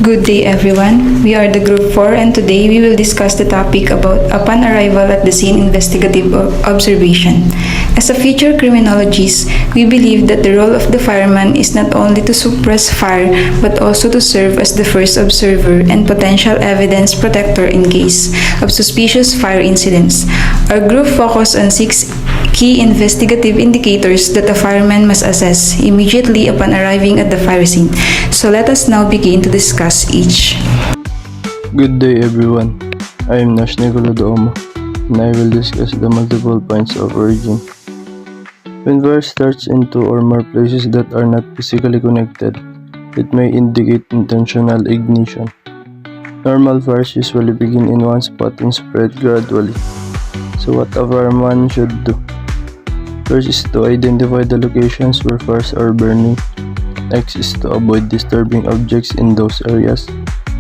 Good day everyone. We are the Group 4 and today we will discuss the topic about upon arrival at the scene investigative observation. As a future criminologist, we believe that the role of the fireman is not only to suppress fire but also to serve as the first observer and potential evidence protector in case of suspicious fire incidents. Our group focused on 6 key investigative indicators that a fireman must assess immediately upon arriving at the fire scene. So let us now begin to discuss each. Good day everyone. I am Nash Nicolo Duomo and I will discuss the multiple points of origin. When fire starts in 2 or more places that are not physically connected, it may indicate intentional ignition. Normal fires usually begin in one spot and spread gradually. So what a fireman should do? First is to identify the locations where fires are burning. Next is to avoid disturbing objects in those areas.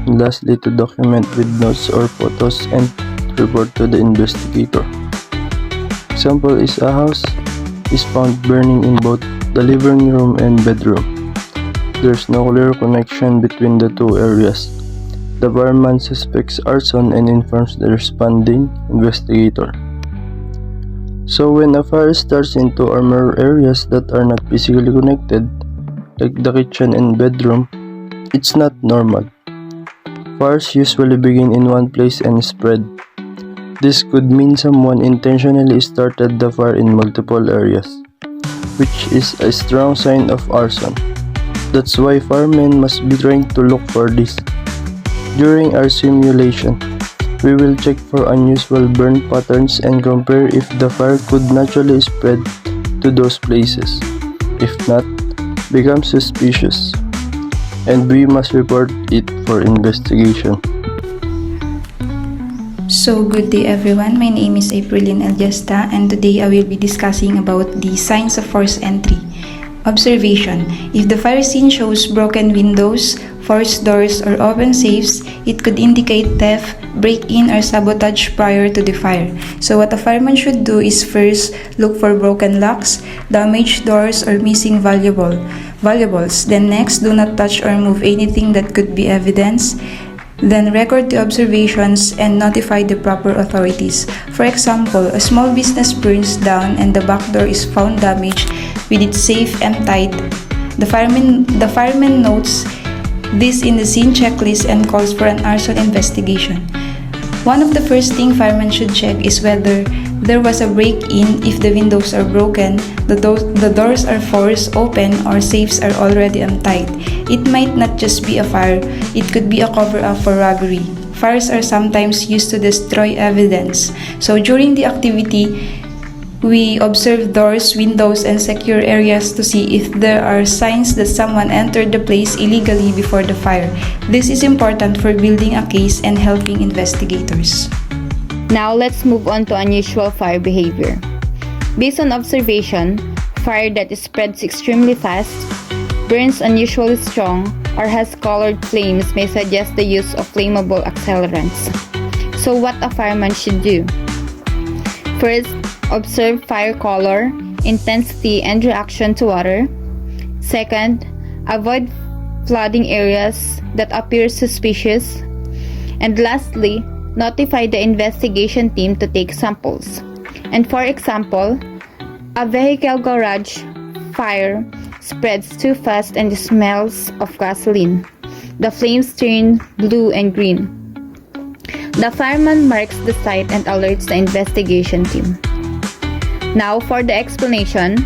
And lastly, to document with notes or photos and report to the investigator. Example is a house is found burning in both the living room and bedroom. There's no clear connection between the 2 areas. The fireman suspects arson and informs the responding investigator. So when a fire starts in 2 or more areas that are not physically connected, like the kitchen and bedroom, it's not normal. Fires usually begin in one place and spread. This could mean someone intentionally started the fire in multiple areas, which is a strong sign of arson. That's why firemen must be trained to look for this. During our simulation, we will check for unusual burn patterns and compare if the fire could naturally spread to those places. If not, become suspicious, and we must report it for investigation. So good day everyone. My name is Aprilin Eljesta and today I will be discussing about the signs of forced entry. Observation. If the fire scene shows broken windows, forced doors, or open safes, it could indicate theft, break-in, or sabotage prior to the fire. So what a fireman should do is first look for broken locks, damaged doors, or missing valuables. Then next, do not touch or move anything that could be evidence. Then record the observations and notify the proper authorities. For example, a small business burns down and the back door is found damaged with its safe emptied. The fireman notes this in the scene checklist and calls for an arson investigation. One of the first things firemen should check is whether there was a break-in if the windows are broken, the doors are forced open, or safes are already untied. It might not just be a fire, it could be a cover-up for robbery. Fires are sometimes used to destroy evidence. So during the activity, we observe doors, windows, and secure areas to see if there are signs that someone entered the place illegally before the fire. This is important for building a case and helping investigators. Now let's move on to unusual fire behavior. Based on observation, fire that spreads extremely fast, burns unusually strong, or has colored flames may suggest the use of flammable accelerants. So what a fireman should do? First, observe fire color, intensity, and reaction to water. Second, avoid flooding areas that appear suspicious. And lastly, notify the investigation team to take samples. And for example, a vehicle garage fire spreads too fast and smells of gasoline. The flames turn blue and green. The fireman marks the site and alerts the investigation team. Now for the explanation,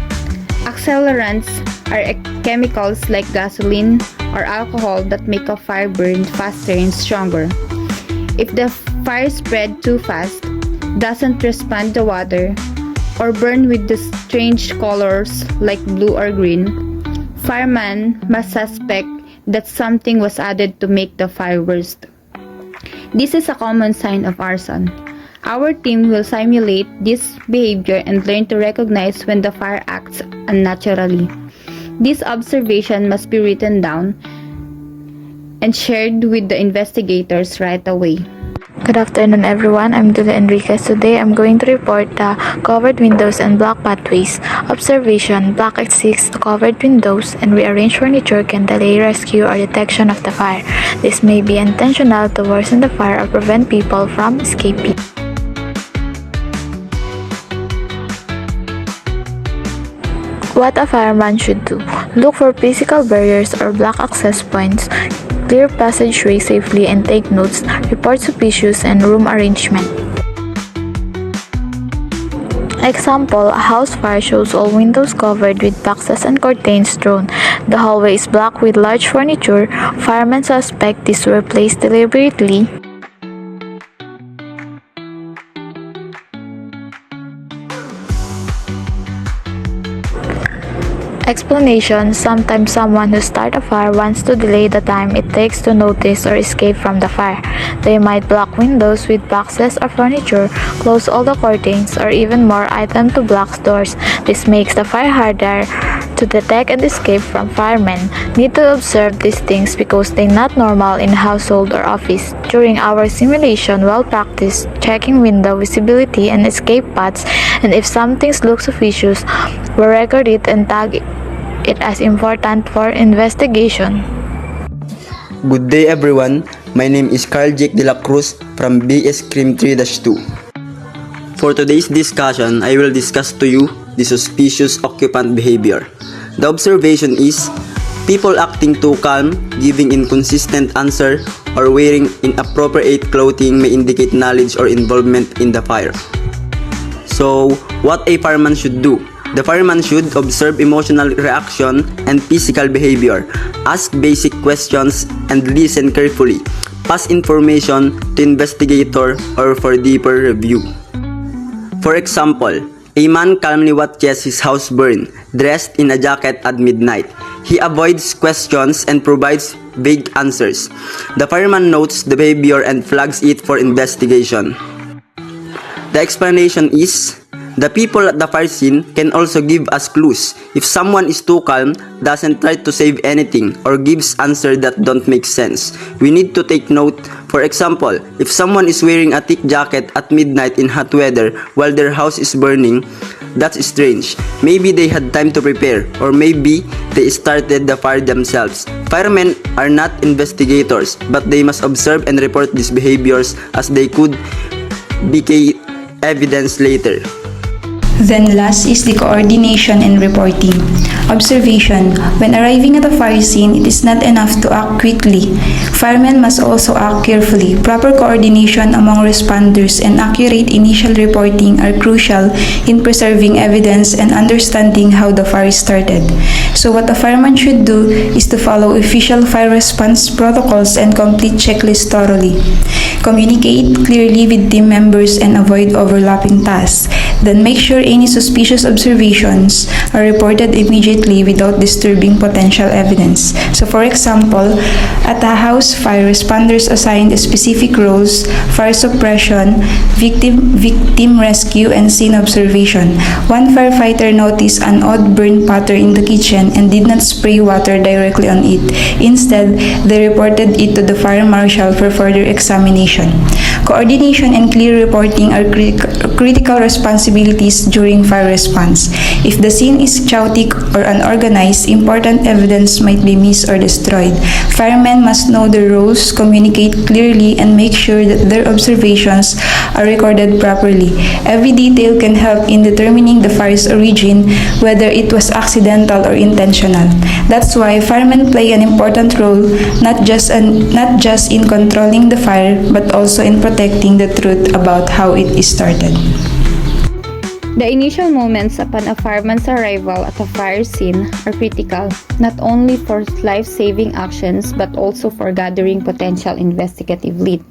accelerants are chemicals like gasoline or alcohol that make a fire burn faster and stronger. If the fire spread too fast, doesn't respond to water, or burn with the strange colors like blue or green, fireman must suspect that something was added to make the fire worse. This is a common sign of arson. Our team will simulate this behavior and learn to recognize when the fire acts unnaturally. This observation must be written down and shared with the investigators right away. Good afternoon everyone, I'm Dula Enriquez. Today I'm going to report the covered windows and block pathways. Observation: block exists to covered windows and rearranged furniture can delay rescue or detection of the fire. This may be intentional to worsen the fire or prevent people from escaping. What a fireman should do: look for physical barriers or block access points, clear passageway safely and take notes, report suspicious and room arrangement. Example, a house fire shows all windows covered with boxes and curtains drawn. The hallway is blocked with large furniture. Firemen suspect these were placed deliberately. Explanation: sometimes someone who starts a fire wants to delay the time it takes to notice or escape from the fire. They might block windows with boxes or furniture, close all the curtains, or even more items to block doors. This makes the fire harder to detect and escape from. Firemen need to observe these things because they're not normal in household or office. During our simulation, well practice checking window visibility and escape paths, and if something looks suspicious, we record it and tag it as important for investigation. Good day everyone, my name is Carl Jake de la Cruz from BS Crim 3-2. For today's discussion, I will discuss to you the suspicious occupant behavior. The observation is people acting too calm, giving inconsistent answer, or wearing inappropriate clothing may indicate knowledge or involvement in the fire. So, what a fireman should do? The fireman should observe emotional reaction and physical behavior, ask basic questions, and listen carefully. Pass information to investigator or for deeper review. For example, a man calmly watches his house burn, dressed in a jacket at midnight. He avoids questions and provides vague answers. The fireman notes the behavior and flags it for investigation. The explanation is, the people at the fire scene can also give us clues. If someone is too calm, doesn't try to save anything, or gives answers that don't make sense, we need to take note. For example, if someone is wearing a thick jacket at midnight in hot weather while their house is burning, that's strange. Maybe they had time to prepare, or maybe they started the fire themselves. Firemen are not investigators, but they must observe and report these behaviors as they could become evidence later. Then last is the coordination and reporting. Observation: when arriving at a fire scene, it is not enough to act quickly. Firemen must also act carefully. Proper coordination among responders and accurate initial reporting are crucial in preserving evidence and understanding how the fire started. So what a fireman should do is to follow official fire response protocols and complete checklists thoroughly. Communicate clearly with team members and avoid overlapping tasks. Then make sure any suspicious observations are reported immediately without disturbing potential evidence. So for example, at a house fire, responders assigned specific roles: fire suppression, victim rescue, and scene observation. One firefighter noticed an odd burn pattern in the kitchen and did not spray water directly on it. Instead, they reported it to the fire marshal for further examination. Coordination and clear reporting are critical responsibilities during fire response. If the scene is chaotic or unorganized, important evidence might be missed or destroyed. Firemen must know their roles, communicate clearly, and make sure that their observations are recorded properly. Every detail can help in determining the fire's origin, whether it was accidental or intentional. That's why firemen play an important role, not just in controlling the fire, but also in protecting the truth about how it started. The initial moments upon a fireman's arrival at a fire scene are critical, not only for life-saving actions but also for gathering potential investigative leads.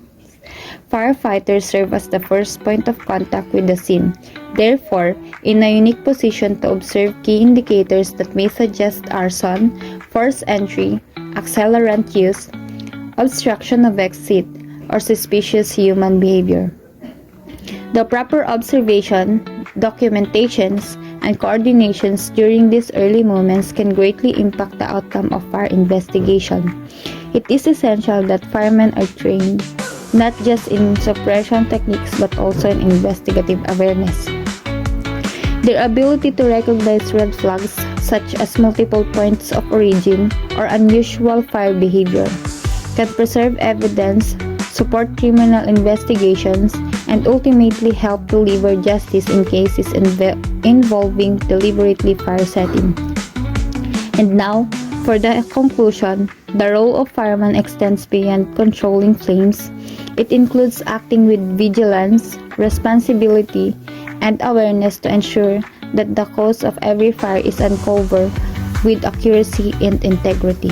Firefighters serve as the first point of contact with the scene, therefore, in a unique position to observe key indicators that may suggest arson, forced entry, accelerant use, obstruction of exit, or suspicious human behavior. The proper observation, documentations, and coordinations during these early moments can greatly impact the outcome of fire investigation. It is essential that firemen are trained not just in suppression techniques but also in investigative awareness. Their ability to recognize red flags, such as multiple points of origin or unusual fire behavior, can preserve evidence, support criminal investigations, and ultimately help deliver justice in cases involving deliberately fire setting. And now, for the conclusion, the role of fireman extends beyond controlling flames. It includes acting with vigilance, responsibility, and awareness to ensure that the cause of every fire is uncovered with accuracy and integrity.